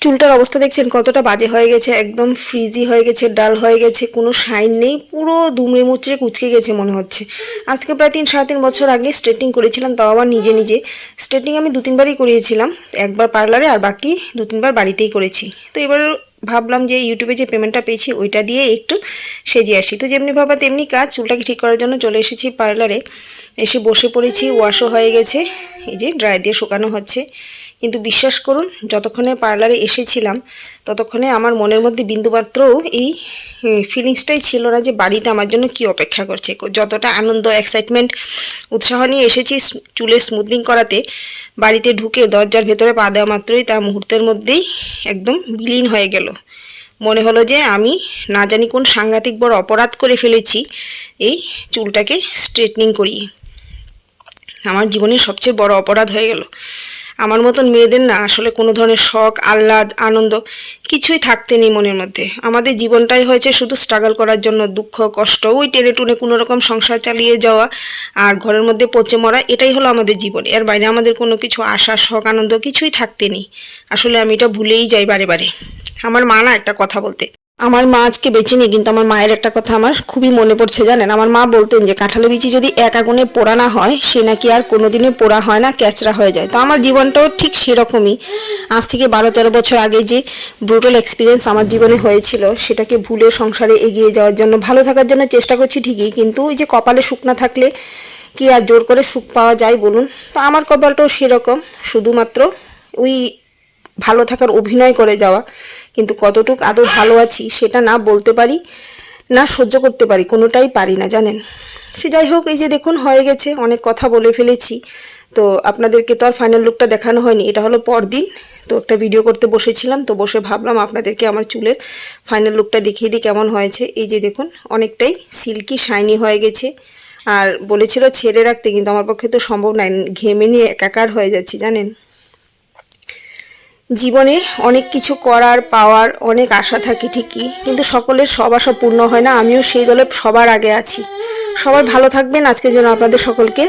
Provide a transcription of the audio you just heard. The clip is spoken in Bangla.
চুলটার অবস্থা দেখছেন কতটা বাজে হয়ে গেছে, একদম ফ্রিজি হয়ে গেছে, ডাল হয়ে গেছে, কোনো শাইন নেই, পুরো দুমড়ে মুচড়ে কুচকে গেছে মনে হচ্ছে। আজকে প্রায় 3-3.5 বছর আগে স্ট্রেটিং করেছিলাম, তাও আবার নিজে নিজে। স্ট্রেটিং আমি 2-3বারই করিয়েছিলাম, একবার পার্লারে আর বাকি 2-3বার বাড়িতেই করেছি। তো এবার ভাবলাম যে ইউটিউবে যে পেমেন্টটা পেয়েছি ওইটা দিয়ে একটু সেজে আসি। তো যেমনি ভাবা তেমনি কাজ, চুলটাকে ঠিক করার জন্য চলে এসেছি পার্লারে। এসে বসে পড়েছি, ওয়াশও হয়ে গেছে, এই যে ড্রাই দিয়ে শুকানো হচ্ছে। কিন্তু বিশ্বাস করুন, যতক্ষণে পার্লারে এসেছিলাম ততক্ষণে আমার মনের মধ্যে বিন্দুমাত্রও এই ফিলিংসটাই ছিল না যে বাড়িতে আমার জন্য কী অপেক্ষা করছে। যতটা আনন্দ, এক্সাইটমেন্ট, উৎসাহ নিয়ে এসেছি চুলের স্মুথনিং করাতে, বাড়িতে ঢুকে দরজার ভেতরে পা দেওয়া মাত্রই তার মুহূর্তের মধ্যেই একদম বিলীন হয়ে গেল। মনে হলো যে আমি না জানি কোন সাংঘাতিক বড় অপরাধ করে ফেলেছি এই চুলটাকে স্ট্রেটনিং করিয়ে। আমার জীবনের সবচেয়ে বড় অপরাধ হয়ে গেল। আমার মতন মেয়েদের না আসলে কোনো ধরনের শখ, আহ্লাদ, আনন্দ কিছুই থাকতে নেই মনের মধ্যে। আমাদের জীবনটাই হয়েছে শুধু স্ট্রাগল করার জন্য, দুঃখ কষ্ট, ওই টেনে টুনে কোনো রকম সংসার চালিয়ে যাওয়া আর ঘরের মধ্যে পচে মরা, এটাই হলো আমাদের জীবন। এর বাইরে আমাদের কোনো কিছু আশা, শখ, আনন্দ কিছুই থাকতে নেই। আসলে আমি এটা ভুলেই যাই বারে বারে। আমার মা না একটা কথা বলতে, আমার মা আজকে বেঁচে নেই, কিন্তু আমার মায়ের একটা কথা আমার খুবই মনে পড়ছে জানেন। আমার মা বলতেন যে কাঁঠালের বিচি যদি এক আগুনে পোড়া না হয়, সে নাকি আর কোনোদিনই পোড়া হয় না, ক্যাচড়া হয়ে যায়। তো আমার জীবনটাও ঠিক সেরকমই। আজ থেকে 12-13 বছর আগে যে ব্রুটাল এক্সপিরিয়েন্স আমার জীবনে হয়েছিল, সেটাকে ভুলে সংসারে এগিয়ে যাওয়ার জন্য, ভালো থাকার জন্য চেষ্টা করছি ঠিকই, কিন্তু ওই যে কপালে সুখ না থাকলে কি আর জোর করে সুখ পাওয়া যায় বলুন। তো আমার কপালটাও সেরকম, শুধুমাত্র ওই ভালো থাকার অভিনয় করে যাওয়া, কিন্তু কতটুক আদৌ ভালো আছি সেটা না বলতে পারি, না সহ্য করতে পারি, কোনোটাই পারি না জানেন। সে যাই হোক, এই যে দেখুন হয়ে গেছে, অনেক কথা বলে ফেলেছি। তো আপনাদেরকে তো আর ফাইনাল লুকটা দেখানো হয়নি, এটা হলো পরদিন। তো একটা ভিডিও করতে বসেছিলাম, তো বসে ভাবলাম আপনাদেরকে আমার চুলের ফাইনাল লুকটা দেখিয়ে দিই কেমন হয়েছে। এই যে দেখুন, অনেকটাই সিল্কি শাইনি হয়ে গেছে। আর বলেছিল ছেড়ে রাখতে, কিন্তু আমার পক্ষে তো সম্ভব নয়, ঘেমে নিয়ে একাকার হয়ে যাচ্ছি জানেন। জীবনে অনেক কিছু করার, পাওয়ার অনেক আশা থাকে ঠিকই, কিন্তু সকলের সব আশা পূর্ণ হয় না। আমিও সেই দলে সবার আগে আছি। সবাই ভালো থাকবেন। আজকের জন্য আপনাদের সকলকে